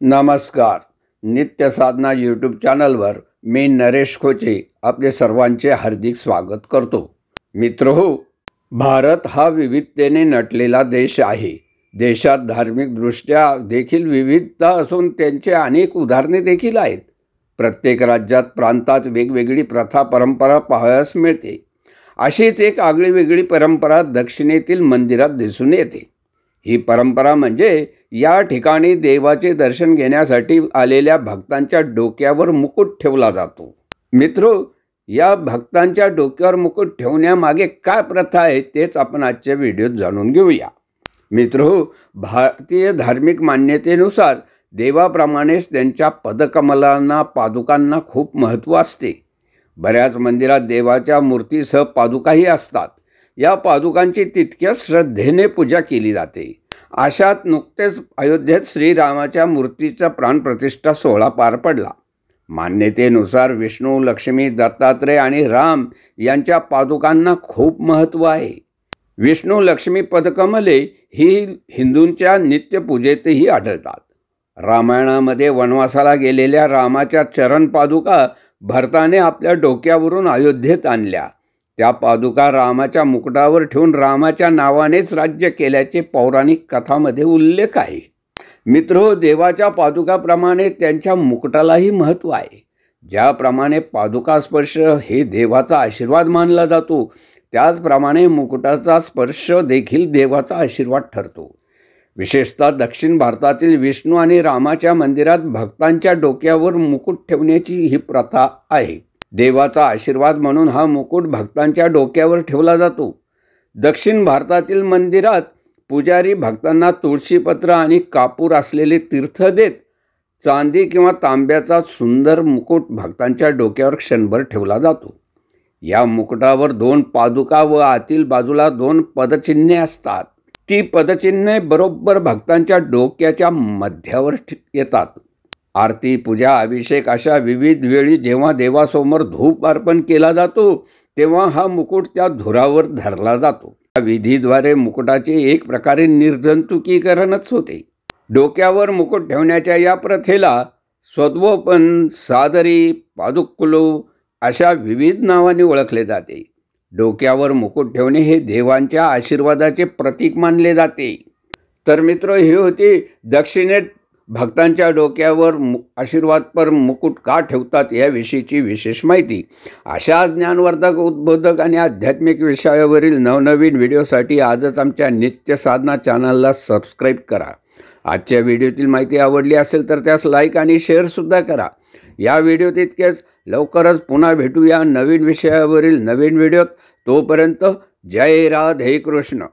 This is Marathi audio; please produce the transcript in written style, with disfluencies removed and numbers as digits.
नमस्कार. नित्य साधना यूट्यूब चॅनलवर मी नरेश खोचे आपले सर्वांचे हार्दिक स्वागत करतो. मित्रहो, भारत हा विविधतेने नटलेला देश आहे. देशात धार्मिकदृष्ट्या देखील विविधता असून त्यांचे अनेक उदाहरणे देखील आहेत. प्रत्येक राज्यात प्रांतात वेगवेगळी प्रथा परंपरा पाहावयास मिळते. अशीच एक आगळीवेगळी परंपरा दक्षिणेतील मंदिरात दिसून येते. ही परंपरा म्हणजे या ठिकाणी देवाचे दर्शन घेण्यासाठी आलेल्या भक्तांच्या डोक्यावर मुकुट ठेवला जातो. मित्रो, या भक्तांच्या डोक्यावर मुकुट ठेवण्यामागे काय प्रथा आहे तेच आपण आजच्या व्हिडिओत जाणून घेऊया. मित्रो, भारतीय धार्मिक मान्यतेनुसार देवाप्रमाणेच त्यांच्या पदकमलांना पादुकांना खूप महत्त्व असते. बऱ्याच मंदिरात देवाच्या मूर्तीसह पादुकाही असतात. या पादुकांची तितक्याच श्रद्धेने पूजा केली जाते. अशात नुकतेच अयोध्येत श्रीरामाच्या मूर्तीचा प्राणप्रतिष्ठा सोहळा पार पडला. मान्यतेनुसार विष्णू, लक्ष्मी, दत्तात्रय आणि राम यांच्या पादुकांना खूप महत्त्व आहे. विष्णू लक्ष्मी पदकमले ही हिंदूंच्या नित्यपूजेतही आढळतात. रामायणामध्ये वनवासाला गेलेल्या रामाच्या चरण पादुका भरताने आपल्या डोक्यावरून अयोध्येत आणल्या. त्या पादुका रामाच्या मुकुटावर ठेवून रामाच्या नावानेच राज्य केल्याचे पौराणिक कथामध्ये उल्लेख आहे. मित्रो, देवाच्या पादुकाप्रमाणे त्यांच्या मुकुटालाही महत्त्व आहे. ज्याप्रमाणे पादुका स्पर्श हे देवाचा आशीर्वाद मानला जातो, त्याचप्रमाणे मुकुटाचा स्पर्श देखील देवाचा आशीर्वाद ठरतो. विशेषतः दक्षिण भारतातील विष्णू आणि रामाच्या मंदिरात भक्तांच्या डोक्यावर मुकुट ठेवण्याची ही प्रथा आहे. देवाचा आशीर्वाद म्हणून हा मुकुट भक्तांच्या डोक्यावर ठेवला जातो. दक्षिण भारतातील मंदिरात पुजारी भक्तांना तुळशीपत्र आणि कापूर असलेले तीर्थ देत चांदी किंवा तांब्याचा सुंदर मुकुट भक्तांच्या डोक्यावर क्षणभर ठेवला जातो. या मुकुटावर 2 पादुका व आतील बाजूला 2 पदचिन्हे असतात. ती पदचिन्हे बरोबर भक्तांच्या डोक्याच्या मध्यावर येतात. आरती, पूजा, अभिषेक अशा विविध वेळी जेव्हा देवासमोर धूप अर्पण केला जातो, तेव्हा हा मुकुट त्या धुरावर धरला जातो. या विधीद्वारे मुकुटाचे एक प्रकारे निर्जंतुकीकरणच होते. डोक्यावर मुकुट ठेवण्याच्या या प्रथेला स्वद्वोपन, सादरी, पादुक्कुलू अशा विविध नावाने ओळखले जाते. डोक्यावर मुकुट ठेवणे हे देवांच्या आशीर्वादाचे प्रतीक मानले जाते. तर मित्र, ही होती दक्षिणेत भक्तांच्या डोक्यावर आशीर्वादपर मुकुट का ठेवतात याविषयीची विशेष माहिती. अशा ज्ञानवर्धक, उद्बोधक आणि आध्यात्मिक विषयावरील नवनवीन व्हिडिओसाठी आजच आमच्या नित्य साधना चॅनलला सबस्क्राईब करा. आजच्या व्हिडिओतील माहिती आवडली असेल तर त्यास लाईक आणि शेअरसुद्धा करा. या व्हिडिओत इतकेच. लवकरच पुन्हा भेटूया नवीन विषयावरील नवीन व्हिडिओत. तोपर्यंत जय राधे कृष्ण.